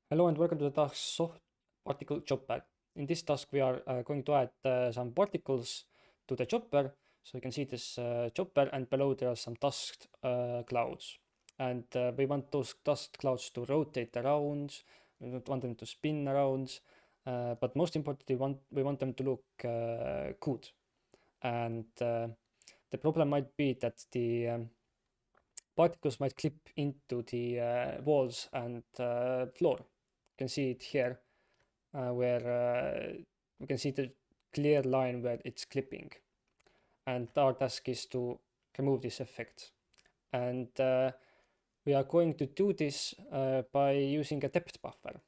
Hello and welcome to the task soft particle chopper. In this task we are going to add some particles to the chopper. So you can see this chopper and below there are some dust clouds. And we want those dust clouds to rotate around, we don't want them to spin around, but most importantly we want them to look good. And the problem might be that the particles might clip into the walls and floor. You can see it here where we can see the clear line where it's clipping. And our task is to remove this effect. And we are going to do this by using a depth buffer.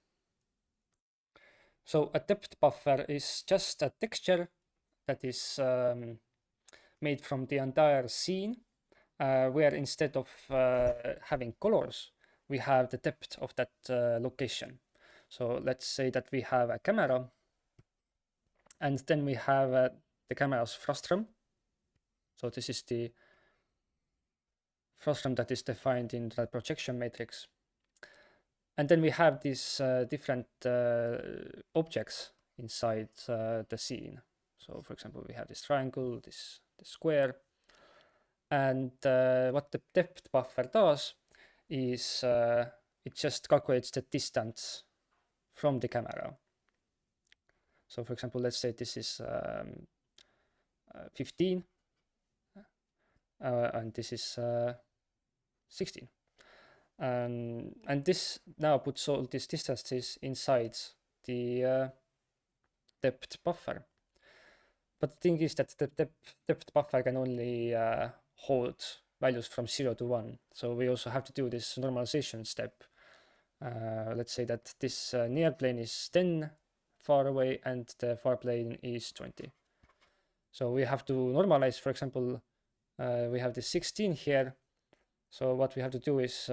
So a depth buffer is just a texture that is made from the entire scene, where instead of having colors, we have the depth of that location. So let's say that we have a camera, and then we have the camera's frustum. So this is the frustum that is defined in the projection matrix. And then we have these different objects inside the scene. So for example, we have this triangle, this square. And what the depth buffer does is it just calculates the distance from the camera. So for example, let's say this is 15 and this is 16. And this now puts all these distances inside the depth buffer. But the thing is that the depth buffer can only hold values from 0 to 1. So we also have to do this normalization step. Let's say that this near plane is 10 far away and the far plane is 20. So we have to normalize, for example, we have this 16 here. So what we have to do is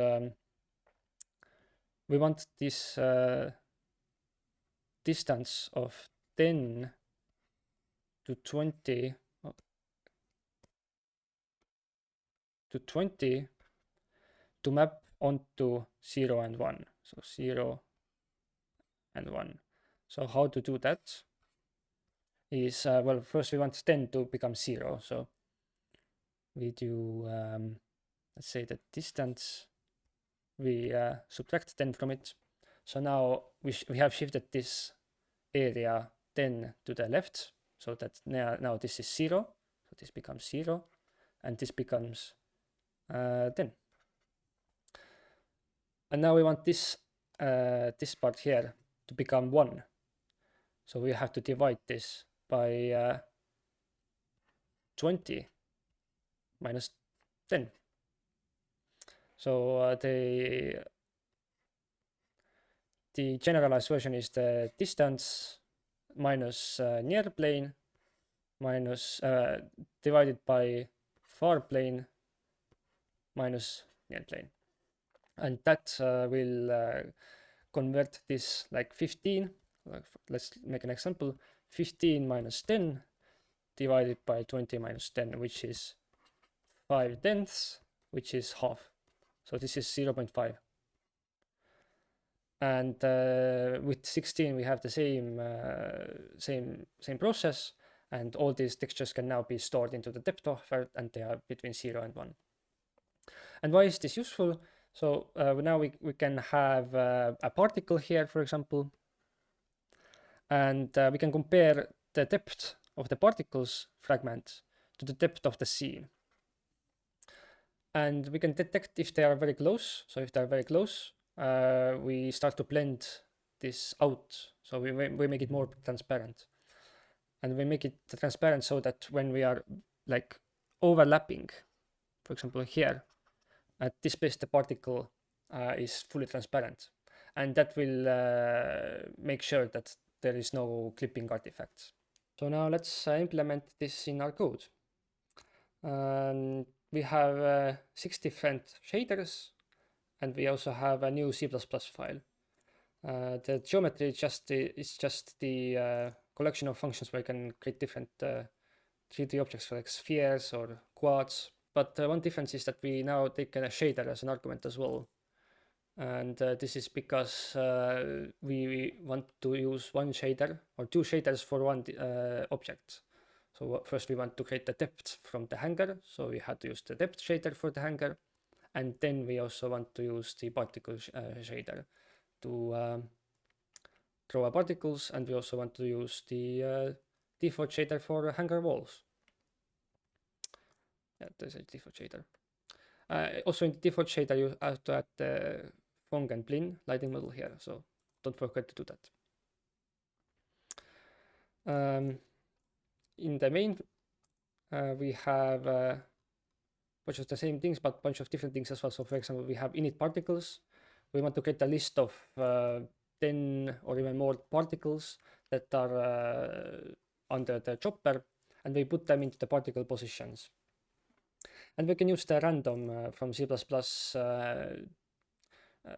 we want this distance of 10 to 20 to map onto 0 and 1. So 0 and 1. So how to do that is, well, first we want 10 to become 0. So we do, let's say the distance, we subtract 10 from it. So now we have shifted this area 10 to the left, so that now this is 0. So this becomes 0 and this becomes 10. And now we want this part here to become 1. So we have to divide this by 20 minus 10. So the generalized version is the distance minus near plane minus divided by far plane minus near plane. And that will convert this like 15. Let's make an example. 15 minus 10 divided by 20 minus 10, which is 5/10, which is half. So this is 0.5. And with 16 we have the same process, and all these textures can now be stored into the depth buffer, and they are between 0 and 1. And why is this useful? So now we can have a particle here, for example, and we can compare the depth of the particles fragment to the depth of the scene. And we can detect if they are very close. So if they're very close, we start to blend this out. So we make it more transparent. And we make it transparent so that when we are like overlapping, for example here, at this place the particle is fully transparent. And that will make sure that there is no clipping artifacts. So now let's implement this in our code. And we have 6 different shaders, and we also have a new C++ file. The geometry is just the collection of functions where you can create different 3D objects like spheres or quads. But one difference is that we now take a shader as an argument as well. And this is because we want to use one shader or two shaders for one object. So first we want to create the depth from the hanger, so we had to use the depth shader for the hanger, and then we also want to use the particle shader to draw particles, and we also want to use the default shader for hanger walls. Yeah, there's a default shader. Also in the default shader you have to add the Phong and Blinn lighting model here, so don't forget to do that. In the main we have bunch of the same things, but bunch of different things as well. So for example, we have init particles. We want to get a list of 10 or even more particles that are under the chopper, and we put them into the particle positions. And we can use the random from C++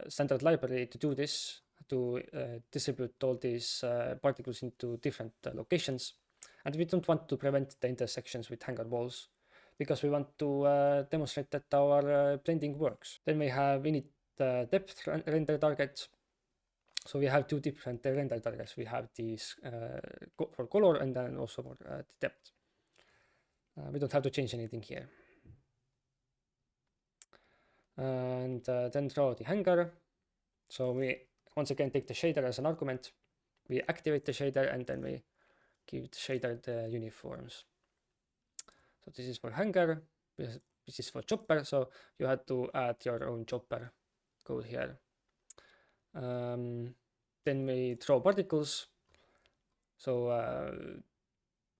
standard library to do this, to distribute all these particles into different locations. And we don't want to prevent the intersections with hanger walls, because we want to demonstrate that our blending works. Then we have init depth render target. So we have two different render targets. We have these for color and then also for the depth. We don't have to change anything here. And then draw the hanger. So we once again take the shader as an argument. We activate the shader and then we give the shader the uniforms. So this is for hanger, this is for chopper, so you had to add your own chopper code here. Then we draw particles. So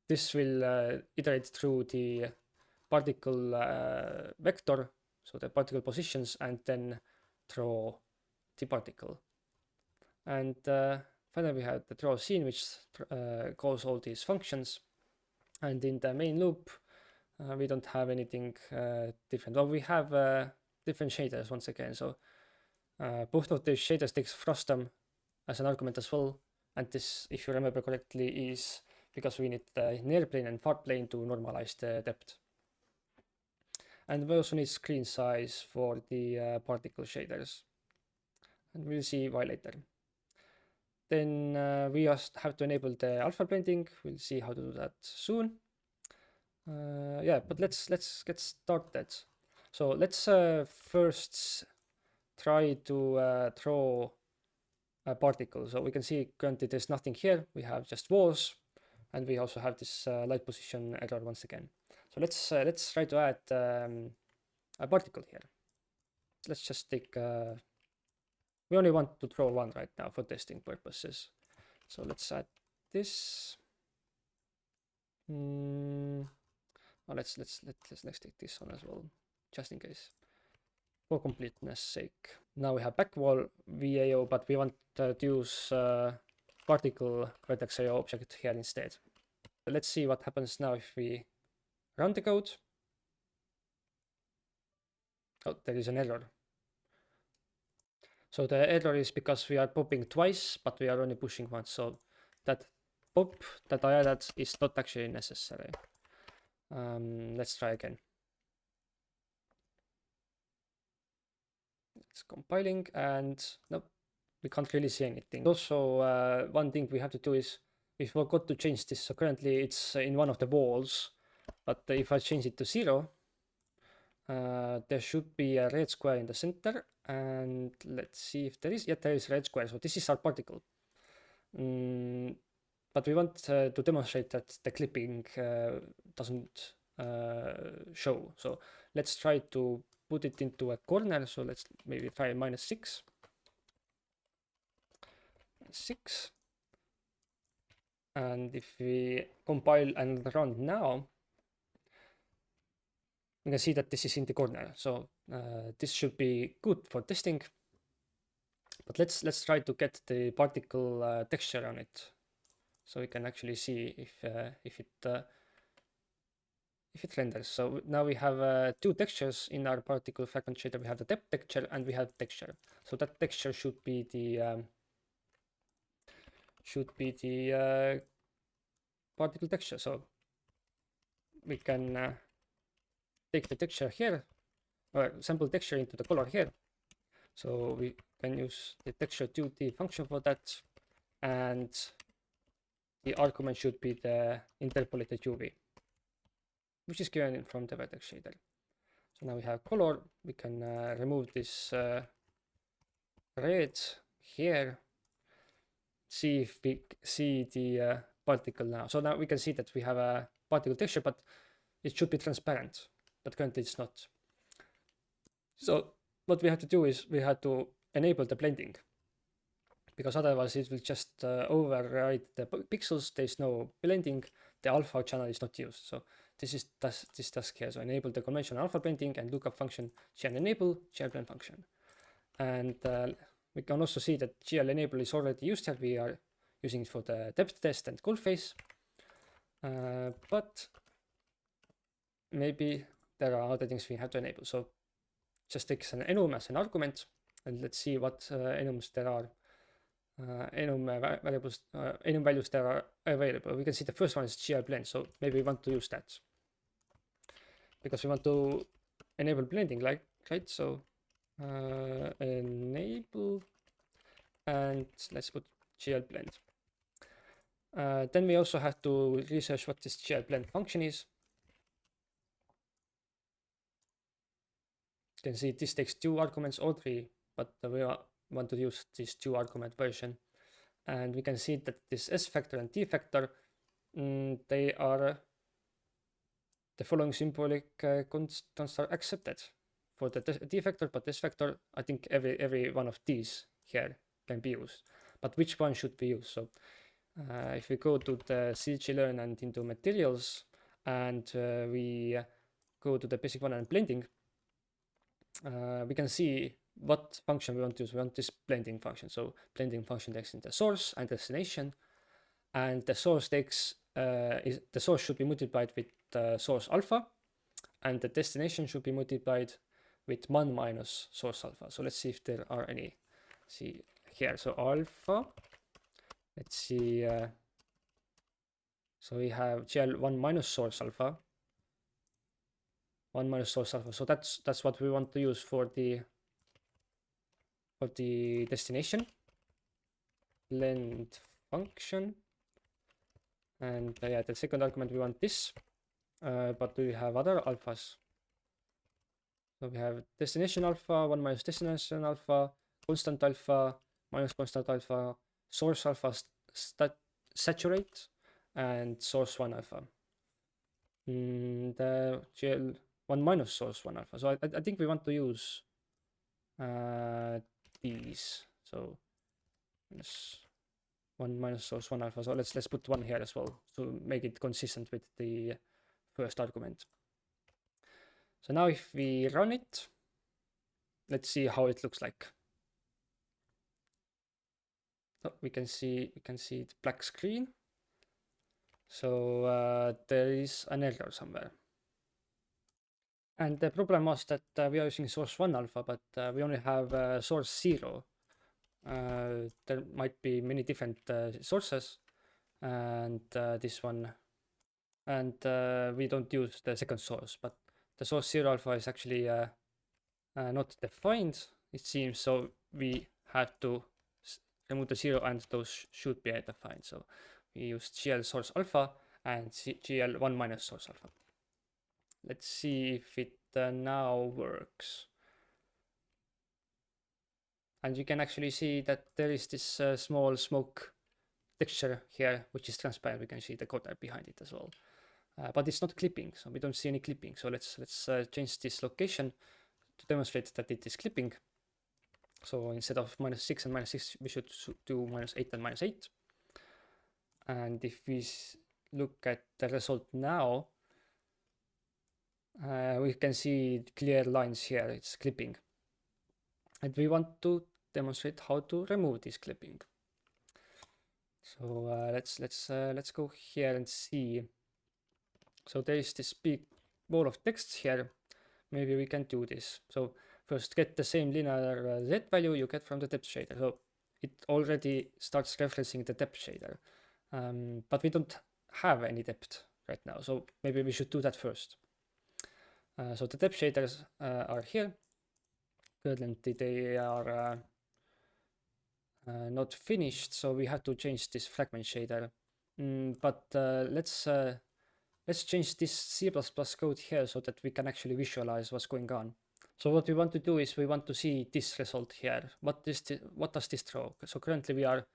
this will iterate through the particle vector, so the particle positions, and then draw the particle. And finally we have the draw scene, which calls all these functions. And in the main loop, we don't have anything different. Well, we have different shaders once again. So both of these shaders takes frustum as an argument as well. And this, if you remember correctly, is because we need the near plane and far plane to normalize the depth. And we also need screen size for the particle shaders. And we'll see why later. Then we just have to enable the alpha blending. We'll see how to do that soon. Yeah, but let's get started. So let's first try to draw a particle. So we can see currently there's nothing here. We have just walls, and we also have this light position error once again. So let's try to add a particle here. Let's just take. We only want to draw one right now for testing purposes. So let's add this. Oh, let's take this one as well, just in case, for completeness sake. Now we have backwall VAO, but we want to use particle vertex AO object here instead. Let's see what happens now if we run the code. Oh, there is an error. So the error is because we are popping twice, but we are only pushing once. So that pop that I added is not actually necessary. Let's try again. It's compiling, and nope, we can't really see anything. Also, one thing we have to do is we forgot to change this. So currently it's in one of the walls, but if I change it to 0, there should be a red square in the center, and let's see if there is. Yeah, there is a red square. So this is our particle. But we want to demonstrate that the clipping doesn't show. So let's try to put it into a corner. So let's maybe try -6. 6. And if we compile and run now, we can see that this is in the corner. So this should be good for testing. But let's try to get the particle texture on it, so we can actually see if it renders. So now we have two textures in our particle fragment shader. We have the depth texture and we have texture. So that texture should be the particle texture. So we can take the texture here, or sample texture into the color here. So we can use the texture2d function for that, and the argument should be the interpolated UV, which is given from the vertex shader. So now we have color. We can remove this red here. See if we see the particle now. So now we can see that we have a particle texture, but it should be transparent, but currently it's not. So what we have to do is we have to enable the blending, because otherwise it will just override the pixels. There's no blending. The alpha channel is not used. So this is this task here. So enable the conventional alpha blending and lookup function GL enable GL blend function. And we can also see that GL enable is already used here. We are using it for the depth test and cool phase. But maybe there are other things we have to enable. So just takes an enum as an argument, and let's see what enums there are. Enum variables, enum values that are available. We can see the first one is GL blend, so maybe we want to use that because we want to enable blending, like right. So enable, and let's put GL blend. Then we also have to research what this GL blend function is. You can see this takes 2 arguments or 3, but we want to use this 2 argument version. And we can see that this S factor and T factor, they are the following symbolic constants are accepted for the T factor, but S factor, I think every one of these here can be used. But which one should we use? So if we go to the CGLearn and into materials, and we go to the basic one and blending, we can see what function we want to use. We want this blending function. So blending function takes in the source and destination, and the source takes the source should be multiplied with source alpha, and the destination should be multiplied with 1 minus source alpha. So let's see if there are any. See here. So alpha. Let's see. So we have GL1 minus source alpha. 1 minus source alpha. So that's what we want to use for the destination blend function. And yeah, the second argument we want this, but we have other alphas. So we have destination alpha, 1 minus destination alpha, constant alpha, minus constant alpha, source alpha, saturate, and source 1 alpha. The GL1 minus source 1 alpha. So I think we want to use these. So 1 minus source 1 alpha. So let's put 1 here as well to make it consistent with the first argument. So now if we run it, let's see how it looks like. So we can see the black screen. So there is an error somewhere. And the problem was that we are using source 1 alpha, but we only have source 0. There might be many different sources, and this one, and we don't use the second source, but the source 0 alpha is actually not defined, it seems, so we have to remove the 0 and those should be defined. So we use GL source alpha and GL1 minus source alpha. Let's see if it now works. And you can actually see that there is this small smoke texture here, which is transparent. We can see the color behind it as well. But it's not clipping, so we don't see any clipping. So let's change this location to demonstrate that it is clipping. So instead of -6 and -6, we should do -8 and -8. And if we look at the result now, we can see clear lines here. It's clipping. And we want to demonstrate how to remove this clipping. So let's go here and see. So there is this big wall of text here. Maybe we can do this. So first get the same linear Z value you get from the depth shader. So it already starts referencing the depth shader. But we don't have any depth right now. So maybe we should do that first. So the depth shaders are here. Currently they are not finished, so we have to change this fragment shader. But let's change this C++ code here so that we can actually visualize what's going on. So what we want to do is we want to see this result here. What does this throw? So currently we are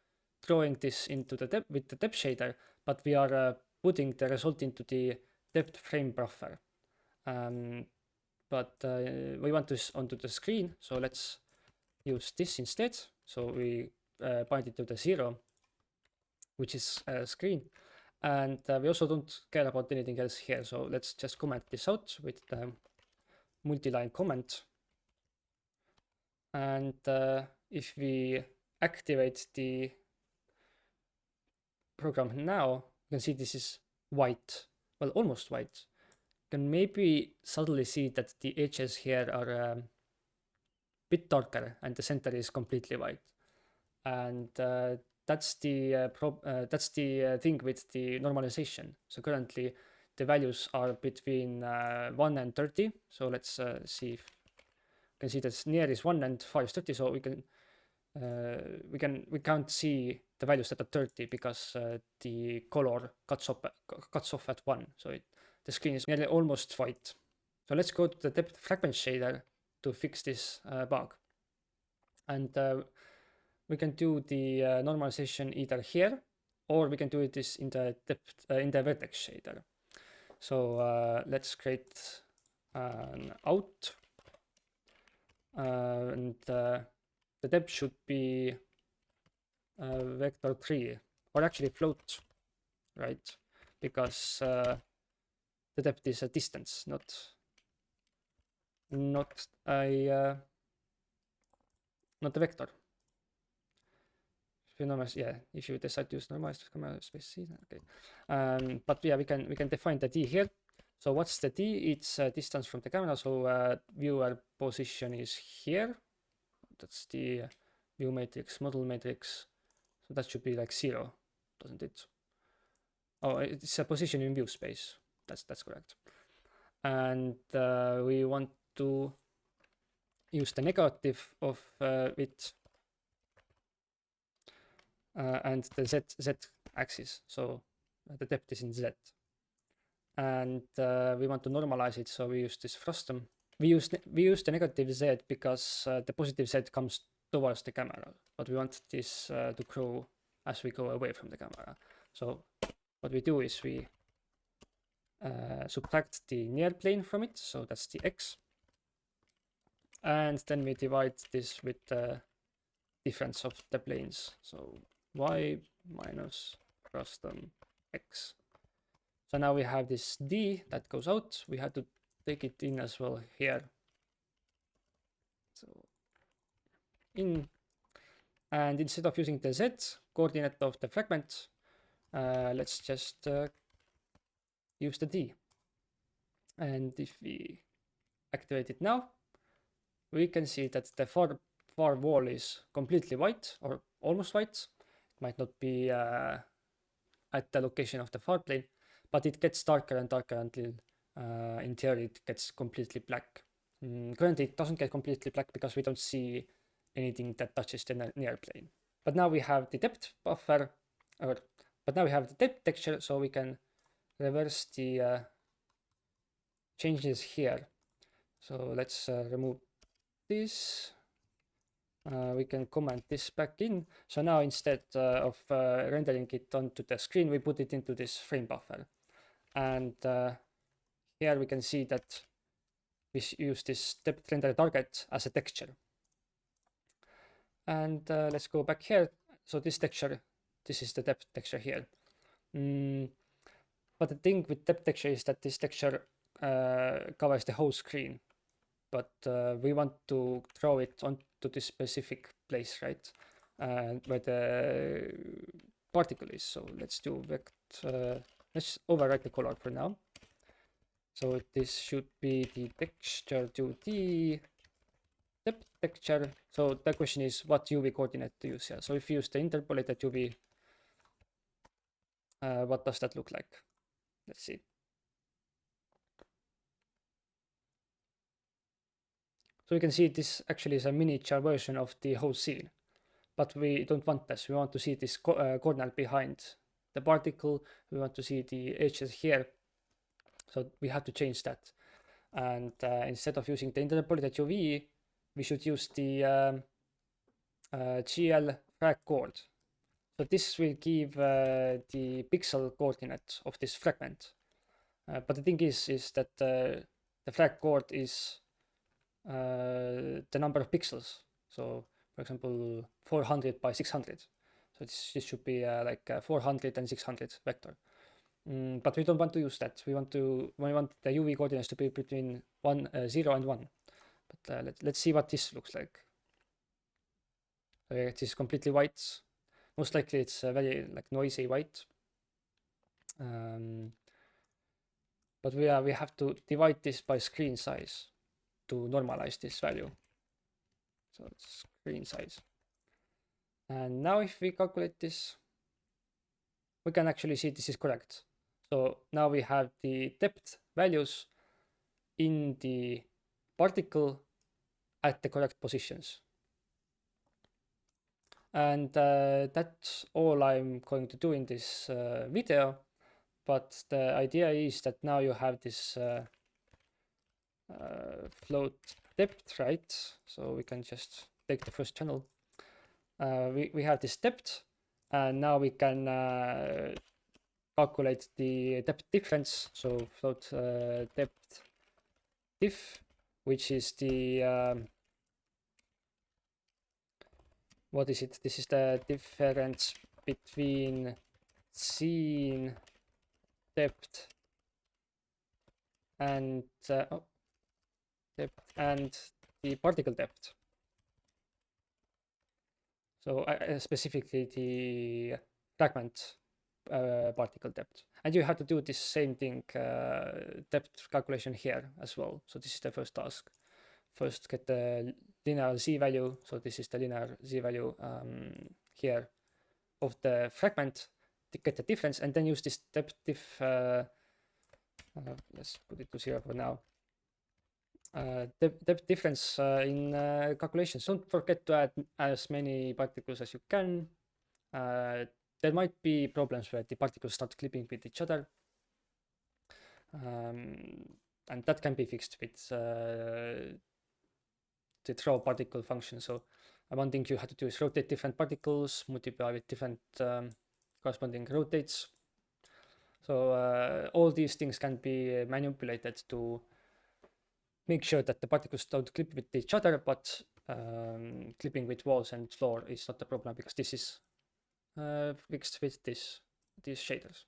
throwing this into the depth with the depth shader, but we are putting the result into the depth frame buffer. But we want this onto the screen, so let's use this instead. So we point it to the 0, which is screen. And we also don't care about anything else here. So let's just comment this out with the multi-line comment. And if we activate the program now, you can see this is white, well, almost white. You can maybe subtly see that the edges here are a bit darker and the center is completely white. And that's the thing with the normalization. So currently the values are between 1 and 30. So let's see if you can see that near is 1 and far is 30. So we can't see the values that are 30 because the color cuts off at 1. So the screen is nearly almost white. So let's go to the depth fragment shader to fix this bug. And we can do the normalization either here, or we can do this in the depth in the vertex shader. So let's create an out, and the depth should be vector 3, or actually float, right? Because the depth is a distance, not a vector. If you decide to use normalized camera space, okay. But yeah, we can define the d here. So what's the d? It's distance from the camera. So viewer position is here. That's the view matrix, model matrix. So that should be like 0, doesn't it? Oh, it's a position in view space. That's correct. And we want to use the negative of width and the z axis. So the depth is in z. And we want to normalize it, so we use this frustum. We use the negative z because the positive z comes towards the camera, but we want this to grow as we go away from the camera. So what we do is we subtract the near plane from it, so that's the x, and then we divide this with the difference of the planes, so y minus frustum x. So now we have this d that goes out. We have to take it in as well here. So in, and instead of using the z coordinate of the fragment, let's just use the d. And if we activate it now, we can see that the far wall is completely white, or almost white. It might not be at the location of the far plane, but it gets darker and darker until in theory it gets completely black. Currently it doesn't get completely black because we don't see anything that touches the near plane. But now we have the depth buffer, but now we have the depth texture, so we can reverse the changes here. So let's remove this. We can comment this back in. So now instead of rendering it onto the screen, we put it into this frame buffer. And here we can see that we use this depth render target as a texture. And let's go back here. So this texture, this is the depth texture here. But the thing with depth texture is that this texture covers the whole screen. But we want to throw it onto this specific place, right? Where the particle is. So let's do vector. Let's overwrite the color for now. So this should be the texture to the depth texture. So the question is what UV coordinate to use here. So if you use the interpolated UV, what does that look like? Let's see. So you can see this actually is a miniature version of the whole scene. but we don't want this. We want to see this corner behind the particle. We want to see the edges here. So we have to change that. And instead of using the interpolated UV, we should use the GL frag coord. So this will give the pixel coordinate of this fragment. But the thing is that the frag coord is the number of pixels. So for example, 400 by 600. So this should be like 400 and 600 vector. But we don't want to use that. We want the UV coordinates to be between 0 and 1. But let's see what this looks like. It is completely white. Most likely it's very like noisy white. But we have to divide this by screen size to normalize this value. So it's screen size. And now if we calculate this, we can actually see this is correct. So now we have the depth values in the particle at the correct positions. And that's all I'm going to do in this video. But the idea is that now you have this float depth, right? So we can just take the first channel. We have this depth, and now we can calculate the depth difference. So float depth diff, which is the what is it? This is the difference between scene depth and depth and the particle depth. So specifically the fragment particle depth. And you have to do this same thing, depth calculation here as well. So this is the first task. First get the linear z value. So this is the linear z value here of the fragment to get the difference, and then use this depth diff. Let's put it to 0 for now. Depth difference in calculations. Don't forget to add as many particles as you can. There might be problems where the particles start clipping with each other. And that can be fixed with the throw particle function. So one thing you have to do is rotate different particles, multiply with different corresponding rotates. So all these things can be manipulated to make sure that the particles don't clip with each other, but clipping with walls and floor is not a problem because this is fixed with these shaders.